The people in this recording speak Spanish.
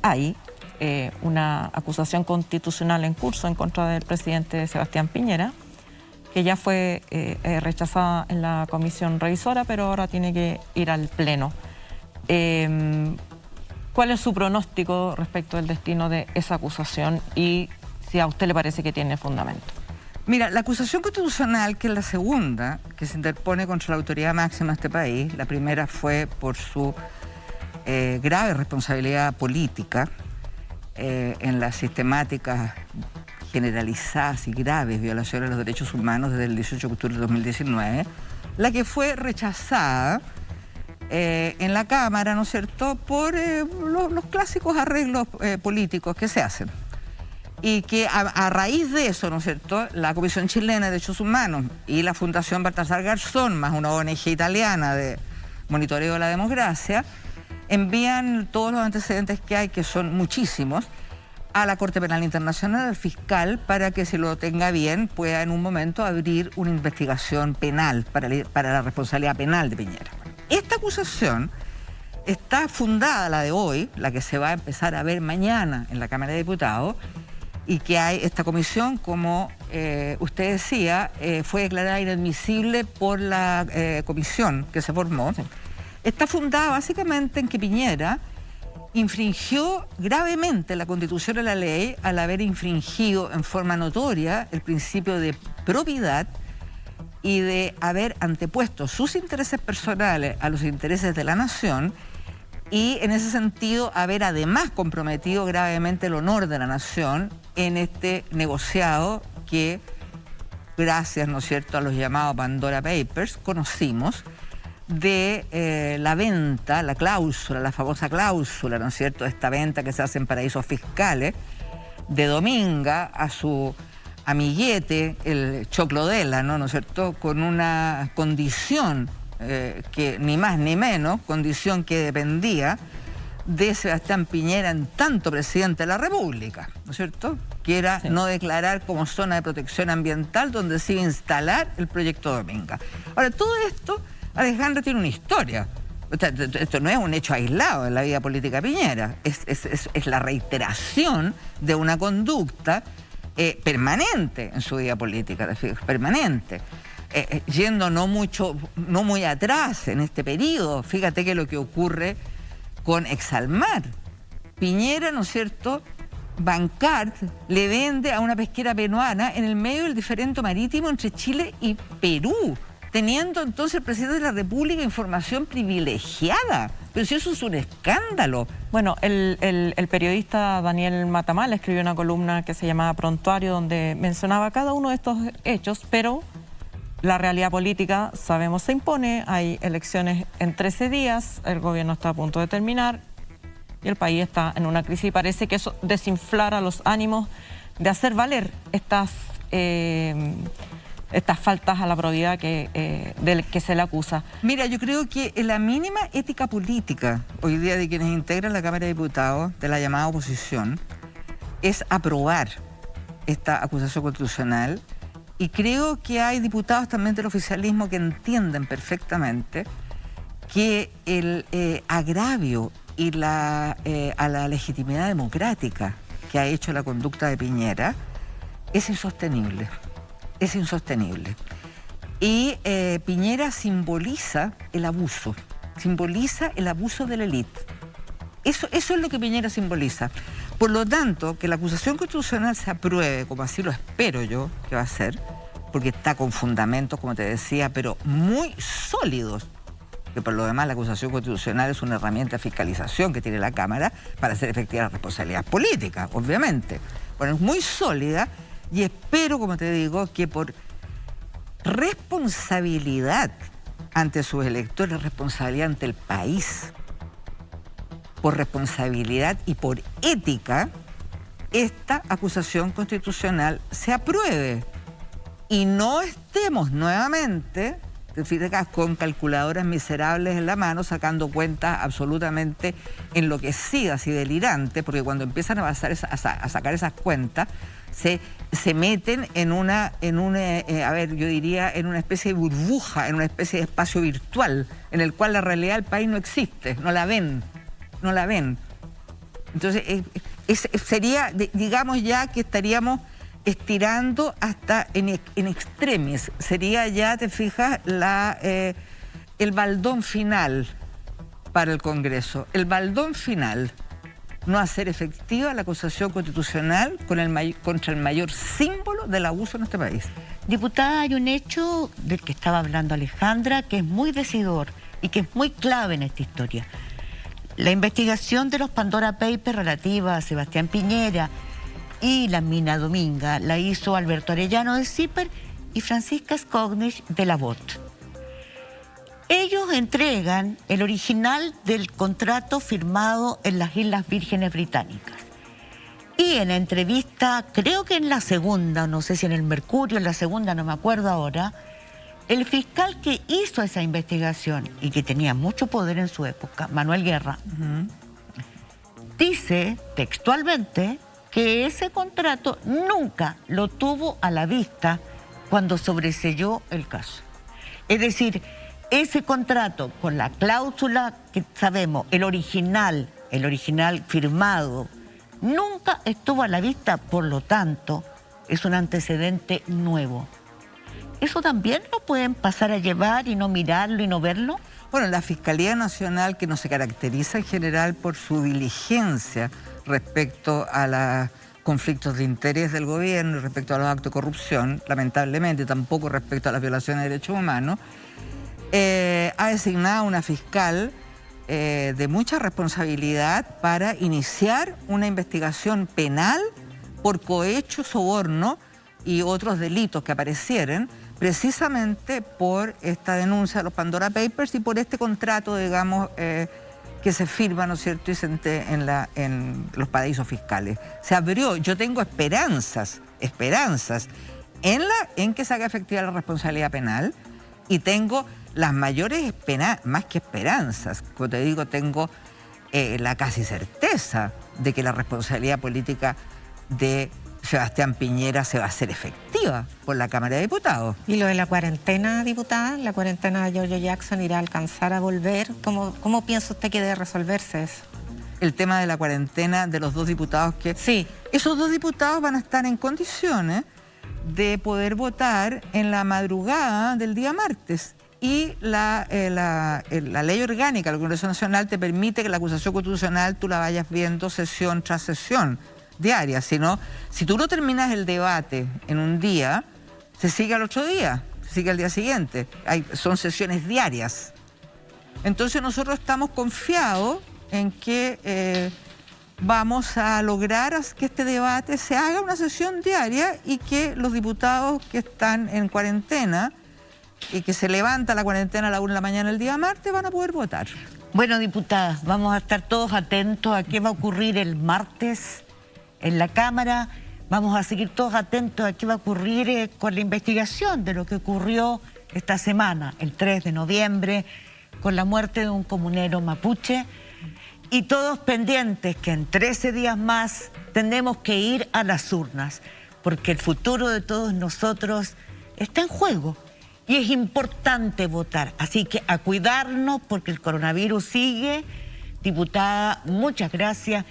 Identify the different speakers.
Speaker 1: hay una acusación constitucional en curso en contra del presidente Sebastián Piñera, que ya fue rechazada en la comisión revisora, pero ahora tiene que ir al Pleno. ¿Cuál es su pronóstico respecto del destino de esa acusación y si a usted le parece que tiene fundamento?
Speaker 2: Mira, la acusación constitucional, que es la segunda que se interpone contra la autoridad máxima de este país, la primera fue por su grave responsabilidad política en las sistemáticas generalizadas y graves violaciones de los derechos humanos desde el 18 de octubre de 2019, la que fue rechazada en la Cámara, ¿no es cierto?, por los clásicos arreglos políticos que se hacen. Y que a raíz de eso, ¿no es cierto?, la Comisión Chilena de Derechos Humanos y la Fundación Baltasar Garzón, más una ONG italiana de monitoreo de la democracia, envían todos los antecedentes que hay, que son muchísimos, a la Corte Penal Internacional, al fiscal, para que, si lo tenga bien, pueda en un momento abrir una investigación penal para la responsabilidad penal de Piñera. Esta acusación está fundada, la de hoy, la que se va a empezar a ver mañana en la Cámara de Diputados, y que hay esta comisión, como usted decía, fue declarada inadmisible por la comisión que se formó. Sí. Está fundada básicamente en que Piñera infringió gravemente la Constitución y la ley al haber infringido en forma notoria el principio de probidad y de haber antepuesto sus intereses personales a los intereses de la nación, y en ese sentido haber además comprometido gravemente el honor de la nación en este negociado que, gracias, ¿no es cierto?, a los llamados Pandora Papers, conocimos, de la venta, la cláusula, la famosa cláusula, ¿no es cierto?, esta venta que se hace en paraísos fiscales, de Dominga a su amiguete, el Choclo Della, ¿no es cierto?, con una condición que ni más ni menos, condición que dependía de Sebastián Piñera en tanto presidente de la República, ¿no es cierto?, que era no declarar como zona de protección ambiental donde se iba a instalar el proyecto Dominga. Ahora, todo esto, Alejandra, tiene una historia. Esto no es un hecho aislado en la vida política de Piñera, es la reiteración de una conducta permanente en su vida política, permanente. Yendo no muy atrás en este periodo, fíjate que lo que ocurre con Exalmar. Piñera, ¿no es cierto?, Bancard le vende a una pesquera peruana en el medio del diferendo marítimo entre Chile y Perú, teniendo entonces el presidente de la República información privilegiada. Pero si eso es un escándalo.
Speaker 1: Bueno, el periodista Daniel Matamal escribió una columna que se llamaba Prontuario, donde mencionaba cada uno de estos hechos, pero la realidad política, sabemos, se impone. Hay elecciones en 13 días, el gobierno está a punto de terminar y el país está en una crisis, y parece que eso desinflara los ánimos de hacer valer estas faltas a la probidad del que se le acusa.
Speaker 2: Mira, yo creo que la mínima ética política hoy día de quienes integran la Cámara de Diputados, de la llamada oposición, es aprobar esta acusación constitucional, y creo que hay diputados también del oficialismo que entienden perfectamente que el agravio y a la legitimidad democrática que ha hecho la conducta de Piñera es insostenible. Es insostenible. Y Piñera simboliza el abuso de la élite. Eso es lo que Piñera simboliza. Por lo tanto, que la acusación constitucional se apruebe, como así lo espero yo que va a ser, porque está con fundamentos, como te decía, pero muy sólidos, que por lo demás la acusación constitucional es una herramienta de fiscalización que tiene la Cámara para hacer efectivas responsabilidades políticas, obviamente. Bueno, es muy sólida, y espero, como te digo, que por responsabilidad ante sus electores, responsabilidad ante el país, por responsabilidad y por ética, esta acusación constitucional se apruebe y no estemos nuevamente, te fijas, con calculadoras miserables en la mano, sacando cuentas absolutamente enloquecidas y delirantes, porque cuando empiezan a sacar esas cuentas, se meten en una especie de burbuja, en una especie de espacio virtual, en el cual la realidad del país no existe, no la ven. Entonces, sería, digamos ya que estaríamos estirando hasta en extremis. Sería ya, te fijas, el baldón final para el Congreso. El baldón final, no hacer efectiva la acusación constitucional contra el mayor símbolo del abuso en este país.
Speaker 3: Diputada, hay un hecho del que estaba hablando Alejandra que es muy decidor y que es muy clave en esta historia. La investigación de los Pandora Papers relativa a Sebastián Piñera y la mina Dominga la hizo Alberto Arellano de CIPER y Francisca Skognish de la BOT. Ellos entregan el original del contrato firmado en las Islas Vírgenes Británicas. Y en la entrevista, creo que en la segunda, no sé si en el Mercurio, en la segunda, no me acuerdo ahora, el fiscal que hizo esa investigación y que tenía mucho poder en su época, Manuel Guerra, dice textualmente que ese contrato nunca lo tuvo a la vista cuando sobreseyó el caso. Es decir, ese contrato con la cláusula que sabemos, el original firmado, nunca estuvo a la vista, por lo tanto, es un antecedente nuevo. ¿Eso también lo pueden pasar a llevar y no mirarlo y no verlo?
Speaker 2: Bueno, la Fiscalía Nacional, que no se caracteriza en general por su diligencia respecto a los conflictos de interés del gobierno, respecto a los actos de corrupción, lamentablemente tampoco respecto a las violaciones de derechos humanos, ha designado una fiscal de mucha responsabilidad para iniciar una investigación penal por cohecho, soborno y otros delitos que aparecieren, precisamente por esta denuncia de los Pandora Papers y por este contrato, digamos, que se firma, ¿no es cierto?, en los paraísos fiscales. Se abrió, yo tengo esperanzas en que se haga efectiva la responsabilidad penal, y tengo las mayores esperanzas, más que esperanzas, como te digo, tengo la casi certeza de que la responsabilidad política de Sebastián Piñera se va a hacer efectiva por la Cámara de Diputados.
Speaker 4: Y lo de la cuarentena, diputada, la cuarentena de Giorgio Jackson, ¿irá a alcanzar a volver? ¿Cómo piensa usted que debe resolverse eso?
Speaker 2: El tema de la cuarentena de los dos diputados que...
Speaker 4: Sí.
Speaker 2: Esos dos diputados van a estar en condiciones de poder votar en la madrugada del día martes. Y la ley orgánica del Congreso Nacional te permite que la acusación constitucional tú la vayas viendo sesión tras sesión diaria. Si tú no terminas el debate en un día, se sigue al otro día, se sigue al día siguiente. Son sesiones diarias. Entonces nosotros estamos confiados en que vamos a lograr que este debate se haga una sesión diaria y que los diputados que están en cuarentena y que se levanta la cuarentena a la 1 de la mañana el día martes van a poder votar.
Speaker 3: Bueno, diputadas, vamos a estar todos atentos a qué va a ocurrir el martes en la Cámara. Vamos a seguir todos atentos a qué va a ocurrir con la investigación de lo que ocurrió esta semana, el 3 de noviembre, con la muerte de un comunero mapuche. Y todos pendientes que en 13 días más tenemos que ir a las urnas, porque el futuro de todos nosotros está en juego. Y es importante votar, así que a cuidarnos porque el coronavirus sigue. Diputada, muchas gracias.